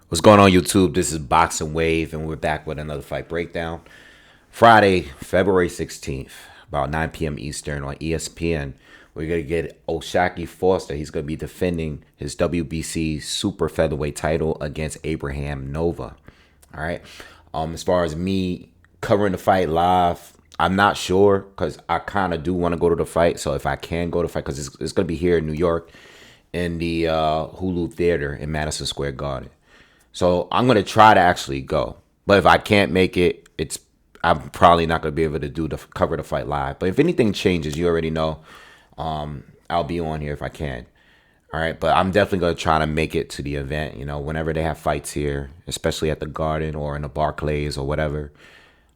What's going on, YouTube? This is Boxingwave, and we're back with another fight breakdown. Friday, February 16th, about 9 p.m. Eastern on ESPN. We're going to get O'Shaquie Foster. He's going to be defending his WBC super featherweight title against Abraham Nova. All right. As far as me covering the fight live, I'm not sure because I kind of do want to go to the fight. So if I can go to the fight, because it's going to be here in New York in the Hulu Theater in Madison Square Garden. So I'm gonna try to actually go, but if I can't make it, I'm probably not gonna be able to cover the fight live. But if anything changes, you already know, I'll be on here if I can. All right, but I'm definitely gonna try to make it to the event. Whenever they have fights here, especially at the Garden or in the Barclays or whatever.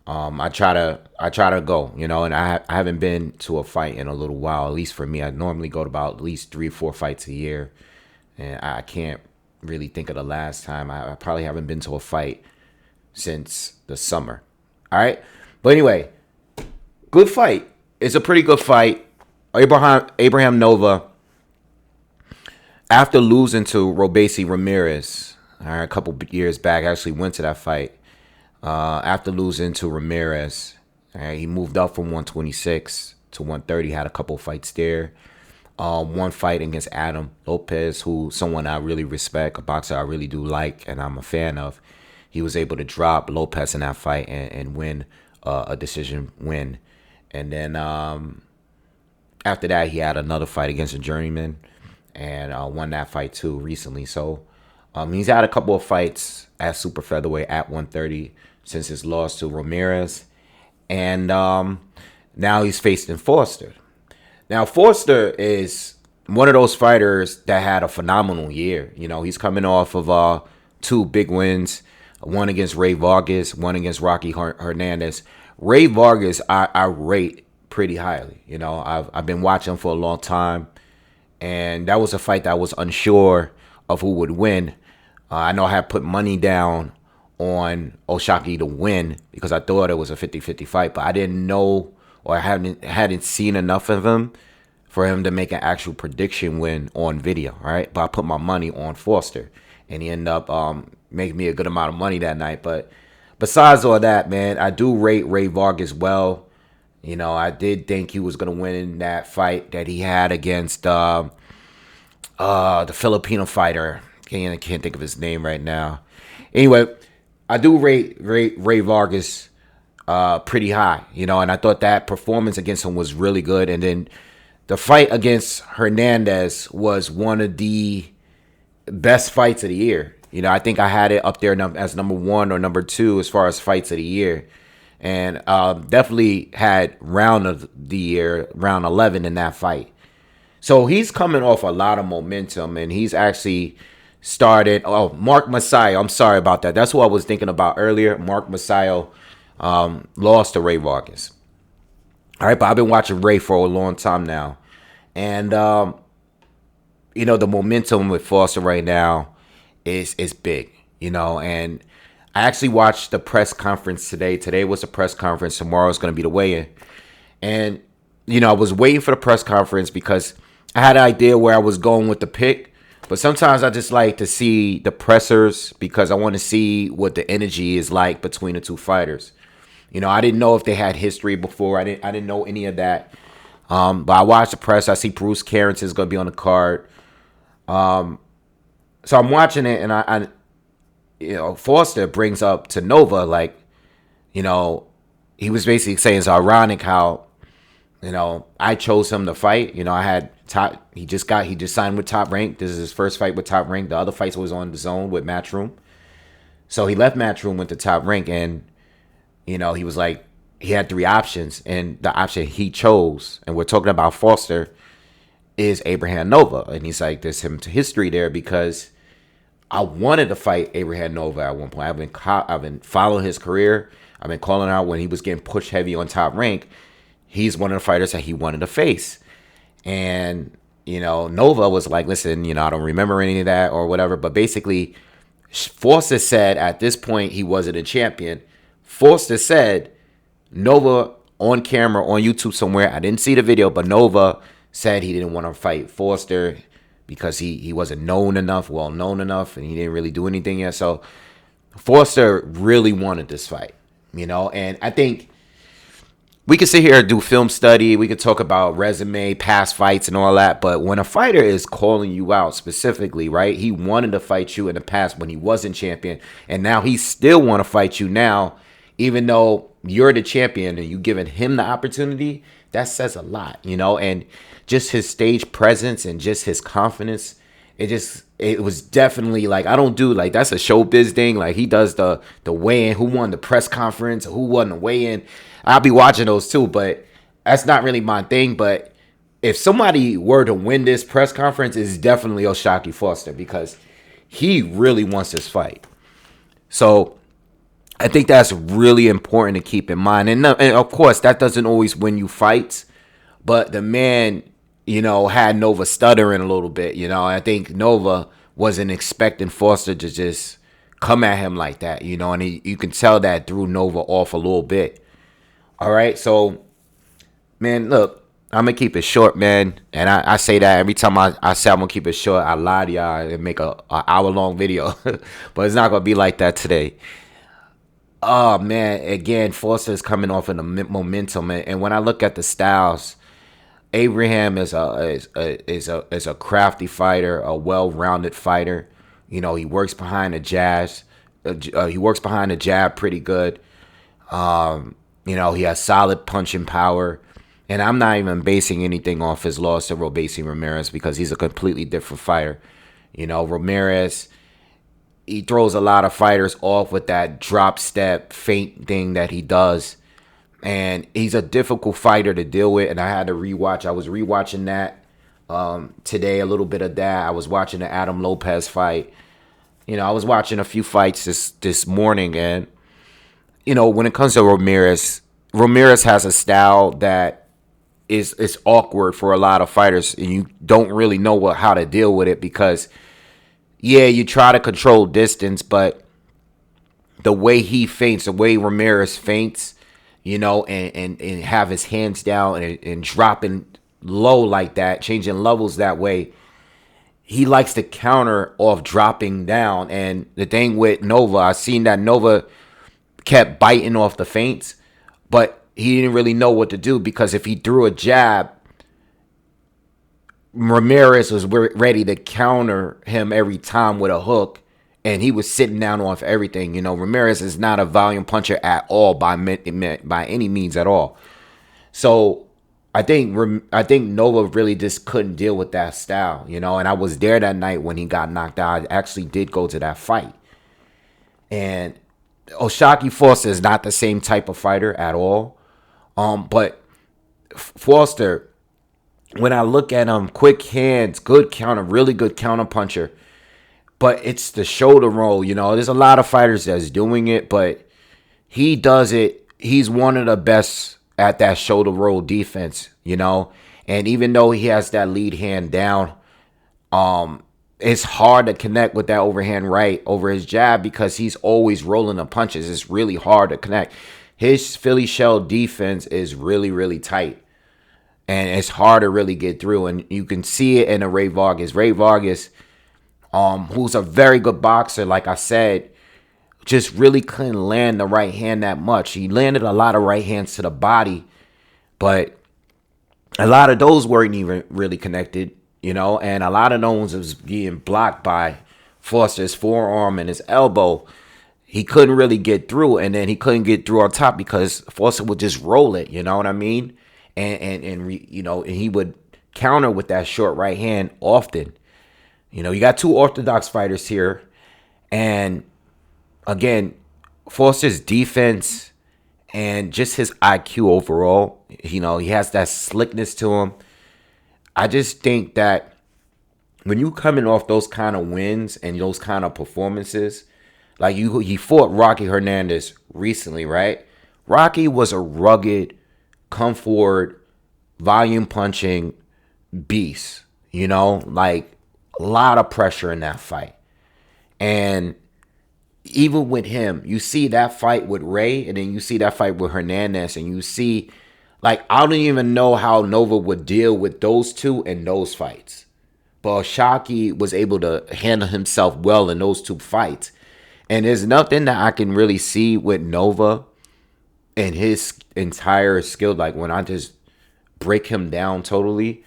I try to go. And I haven't been to a fight in a little while. At least for me, I normally go to about at least 3 or 4 fights a year, and I can't really think of the last time. I probably haven't been to a fight since the summer. All right. But anyway, good fight. It's a pretty good fight. Abraham Nova, after losing to Robesi Ramirez, all right, a couple years back, actually went to that fight. After losing to Ramirez, all right, he moved up from 126 to 130, had a couple fights there. One fight against Adam Lopez, who someone I really respect, a boxer I really do like, and I'm a fan of. He was able to drop Lopez in that fight and win a decision win. And then after that, he had another fight against a journeyman and won that fight too recently. So he's had a couple of fights at super featherweight at 130 since his loss to Ramirez. And now he's facing Foster. Now, Foster is one of those fighters that had a phenomenal year. He's coming off of 2 big wins, one against Ray Vargas, one against Rocky Hernandez. Ray Vargas, I rate pretty highly. I've been watching him for a long time, and that was a fight that I was unsure of who would win. I know I had put money down on O'Shaquie to win because I thought it was a 50-50 fight, but I didn't know or I hadn't seen enough of him for him to make an actual prediction win on video, right? But I put my money on Foster, and he ended up making me a good amount of money that night. But besides all that, man, I do rate Ray Vargas well. I did think he was going to win in that fight that he had against the Filipino fighter. I can't think of his name right now. Anyway, I do rate Ray Vargas pretty high, and I thought that performance against him was really good. And then the fight against Hernandez was one of the best fights of the year. I think I had it up there as number 1 or number 2 as far as fights of the year. And definitely had round of the year, round 11 in that fight. So he's coming off a lot of momentum, and he's actually started. Oh, Mark Masayo. I'm sorry about that. That's what I was thinking about earlier. Mark Masayo lost to Ray Vargas. All right, but I've been watching Ray for a long time now. And, the momentum with Foster right now is big, and I actually watched the press conference today. Today was the press conference. Tomorrow is going to be the weigh-in. And, I was waiting for the press conference because I had an idea where I was going with the pick. But sometimes I just like to see the pressers because I want to see what the energy is like between the two fighters. I didn't know if they had history before. I didn't know any of that. But I watched the press. I see Bruce Carrington is going to be on the card. So I'm watching it, and I Foster brings up to Nova, like, he was basically saying it's ironic how, I chose him to fight. I had he just signed with Top Rank. This is his first fight with Top Rank. The other fights was on the Zone with Matchroom. So he left Matchroom, went to Top Rank, and, he was like, he had 3 options, and the option he chose, and we're talking about Foster, is Abraham Nova. And he's like, there's some history there because I wanted to fight Abraham Nova at one point. I've been following his career. I've been calling out when he was getting pushed heavy on Top Rank. He's one of the fighters that he wanted to face. And, Nova was like, listen, I don't remember any of that or whatever. But basically, Foster said at this point he wasn't a champion. Foster said, Nova on camera on YouTube somewhere, I didn't see the video, but Nova said he didn't want to fight Foster because he wasn't well known enough, and he didn't really do anything yet. So Foster really wanted this fight, and I think we could sit here and do film study. We could talk about resume, past fights, and all that. But when a fighter is calling you out specifically, right? He wanted to fight you in the past when he wasn't champion, and now he still want to fight you now, even though you're the champion and you giving him the opportunity. That says a lot, and just his stage presence and just his confidence. It was definitely like, I don't do like, that's a showbiz thing. Like, he does the weigh-in, who won the press conference, who won the weigh-in. I'll be watching those too, but that's not really my thing. But if somebody were to win this press conference, it's definitely O'Shaquie Foster, because he really wants this fight. So I think that's really important to keep in mind. And of course, that doesn't always win you fights, but the man, had Nova stuttering a little bit. I think Nova wasn't expecting Foster to just come at him like that, and you can tell that threw Nova off a little bit. All right, so, man, look, I'm going to keep it short, man. And I say that every time I say I'm going to keep it short, I lie to y'all and make a hour-long video. But it's not going to be like that today. Oh, man, again, Foster is coming off in the momentum. And when I look at the styles, Abraham is a crafty fighter, a well-rounded fighter. He works behind the jabs. He works behind the jab pretty good. He has solid punching power. And I'm not even basing anything off his loss to Robeisy Ramirez, because he's a completely different fighter. Ramirez, he throws a lot of fighters off with that drop step feint thing that he does. And he's a difficult fighter to deal with. And I had to rewatch. I was rewatching that today, a little bit of that. I was watching the Adam Lopez fight. I was watching a few fights this morning. And, when it comes to Ramirez has a style that is awkward for a lot of fighters. And you don't really know how to deal with it, because, yeah, you try to control distance. But the way he feints, the way Ramirez feints, and have his hands down and dropping low like that, changing levels that way. He likes to counter off dropping down. And the thing with Nova, I seen that Nova kept biting off the feints, but he didn't really know what to do, because if he threw a jab, Ramirez was ready to counter him every time with a hook. And he was sitting down off everything. Ramirez is not a volume puncher at all by any means at all. So I think Nova really just couldn't deal with that style, And I was there that night when he got knocked out. I actually did go to that fight. And O'Shaquie Foster is not the same type of fighter at all. But Foster, when I look at him, quick hands, good counter, really good counter puncher. But it's the shoulder roll, There's a lot of fighters that's doing it, but he does it. He's one of the best at that shoulder roll defense, And even though he has that lead hand down, it's hard to connect with that overhand right over his jab, because he's always rolling the punches. It's really hard to connect. His Philly shell defense is really, really tight. And it's hard to really get through. And you can see it in a Ray Vargas. Ray Vargas, who's a very good boxer, like I said, just really couldn't land the right hand that much. He landed a lot of right hands to the body, but a lot of those weren't even really connected, and a lot of those was being blocked by Foster's forearm and his elbow. He couldn't really get through, and then he couldn't get through on top because Foster would just roll it, you know what I mean? And he would counter with that short right hand often. You got two orthodox fighters here. And again, Foster's defense and just his IQ overall, he has that slickness to him. I just think that when you coming off those kind of wins and those kind of performances, like he fought Rocky Hernandez recently, right? Rocky was a rugged, come forward, volume punching beast, like a lot of pressure in that fight. And even with him, you see that fight with Ray, and then you see that fight with Hernandez, and you see, like, I don't even know how Nova would deal with those two in those fights. But Shockey was able to handle himself well in those two fights. And there's nothing that I can really see with Nova and his entire skill. Like when I just break him down totally,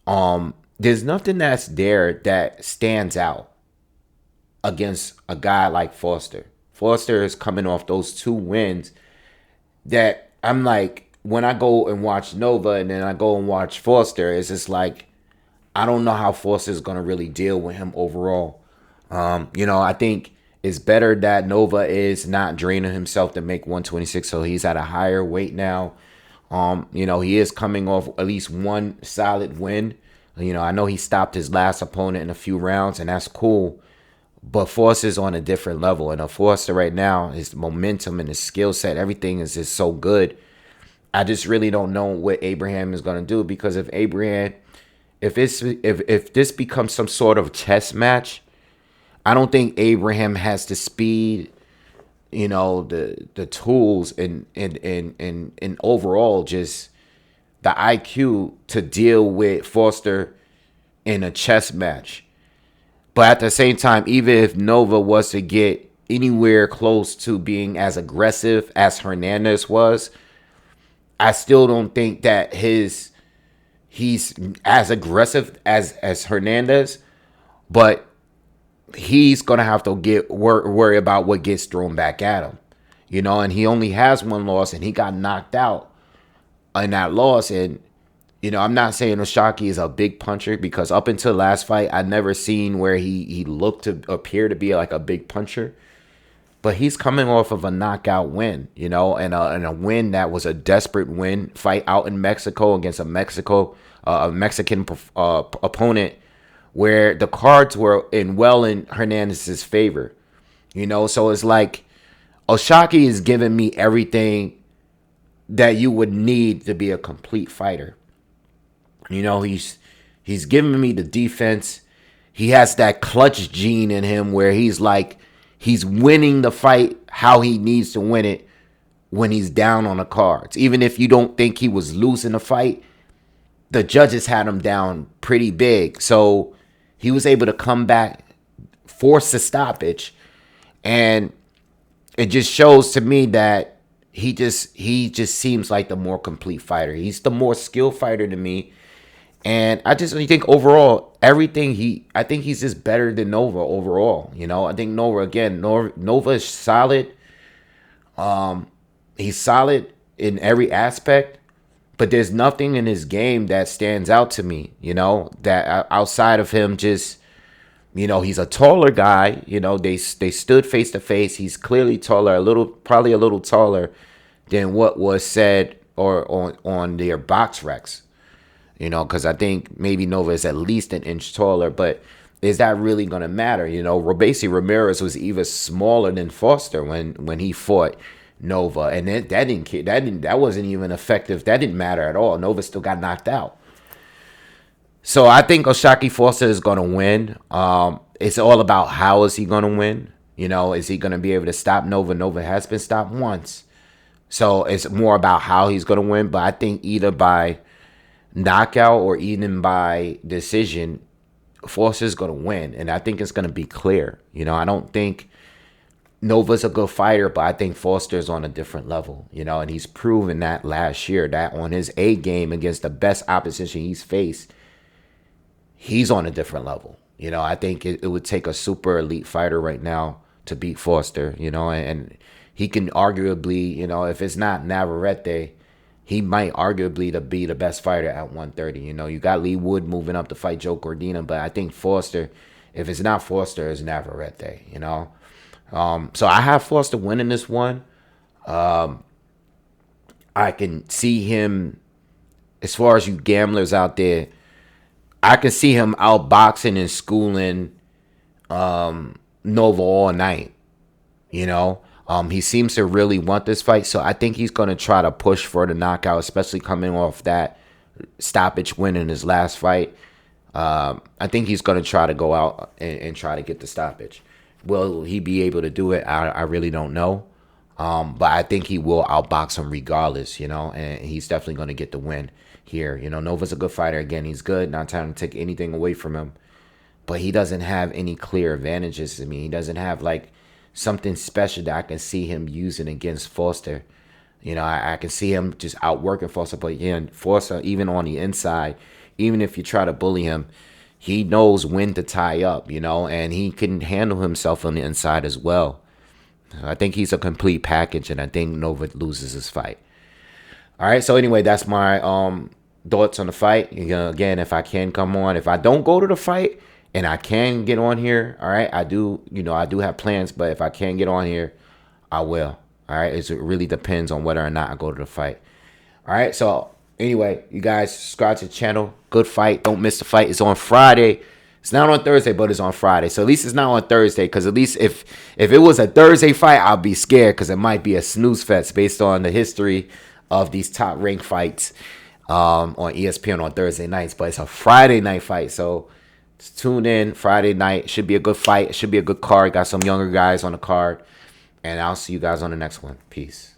there's nothing that's there that stands out against a guy like Foster. Foster is coming off those two wins that I'm like, when I go and watch Nova and then I go and watch Foster, it's just like, I don't know how Foster's going to really deal with him overall. I think it's better that Nova is not draining himself to make 126, so he's at a higher weight now. He is coming off at least one solid win. I know he stopped his last opponent in a few rounds, and that's cool. But Foster's on a different level. And Foster right now, his momentum and his skill set, everything is just so good. I just really don't know what Abraham is going to do, because if this becomes some sort of chess match, I don't think Abraham has the speed, the tools and overall just the IQ to deal with Foster in a chess match. But at the same time, even if Nova was to get anywhere close to being as aggressive as Hernandez was, I still don't think that he's as aggressive as Hernandez. But he's gonna have to worry about what gets thrown back at him, and he only has one loss, and he got knocked out in that loss. And I'm not saying Oshaki is a big puncher, because up until last fight, I never seen where he looked to appear to be like a big puncher. But he's coming off of a knockout win, and a win that was a desperate win, fight out in Mexico against a Mexican opponent, where the cards were in Hernandez's favor. So it's like Oshaki is giving me everything that you would need to be a complete fighter. He's giving me the defense. He has that clutch gene in him where he's winning the fight how he needs to win it when he's down on the cards. Even if you don't think he was losing the fight, the judges had him down pretty big. So he was able to come back, force a stoppage, and it just shows to me that he just seems like the more complete fighter. He's the more skilled fighter to me. And I just think overall, I think he's just better than Nova overall. I think Nova is solid. He's solid in every aspect, but there's nothing in his game that stands out to me, that outside of him just, he's a taller guy. They stood face to face. He's clearly taller, probably a little taller than what was said or on their box recs. Because I think maybe Nova is at least an inch taller, but is that really going to matter? Robesi Ramirez was even smaller than Foster when he fought Nova, and that wasn't even effective. That didn't matter at all. Nova still got knocked out. So I think Oshaki Foster is going to win. It's all about how is he going to win. Is he going to be able to stop Nova? Nova has been stopped once, so it's more about how he's going to win. But I think either by knockout or even by decision, Foster's going to win, and I think it's going to be clear. I don't think Nova's a good fighter, but I think Foster's on a different level, and he's proven that last year, that on his A game against the best opposition he's faced, he's on a different level. I think it would take a super elite fighter right now to beat Foster, and he can arguably, if it's not Navarrete, he might arguably to be the best fighter at 130. You got Lee Wood moving up to fight Joe Cordina, but I think Foster, if it's not Foster, it's Navarrete, So I have Foster winning this one. I can see him, as far as you gamblers out there, I can see him outboxing and schooling Nova all night. He seems to really want this fight, so I think he's going to try to push for the knockout, especially coming off that stoppage win in his last fight. I think he's going to try to go out and try to get the stoppage. Will he be able to do it? I really don't know. But I think he will outbox him regardless, and he's definitely going to get the win. here. You know, Nova's a good fighter. Again, he's good. Not trying to take anything away from him. But he doesn't have any clear advantages to me. He doesn't have like something special that I can see him using against Foster. You know, I can see him just outworking Foster. But again, Foster, even on the inside, even if you try to bully him, he knows when to tie up, you know, and he can handle himself on the inside as well. I think he's a complete package, and I think Nova loses his fight. All right, so anyway, that's my thoughts on the fight. You know, again, if I can come on, if I don't go to the fight and I can get on here, all right, I do have plans, but if I can get on here, I will. All right, it really depends on whether or not I go to the fight. All right, so anyway, you guys subscribe to the channel. Good fight. Don't miss the fight. It's on Friday. It's not on Thursday, but it's on Friday. So at least it's not on Thursday, because at least if it was a Thursday fight, I'll be scared, because it might be a snooze fest based on the history of these top ranked fights on ESPN on Thursday nights. But it's a Friday night fight, so tune in Friday night. Should be a good fight. It should be a good card. Got some younger guys on the card. And I'll see you guys on the next one. Peace.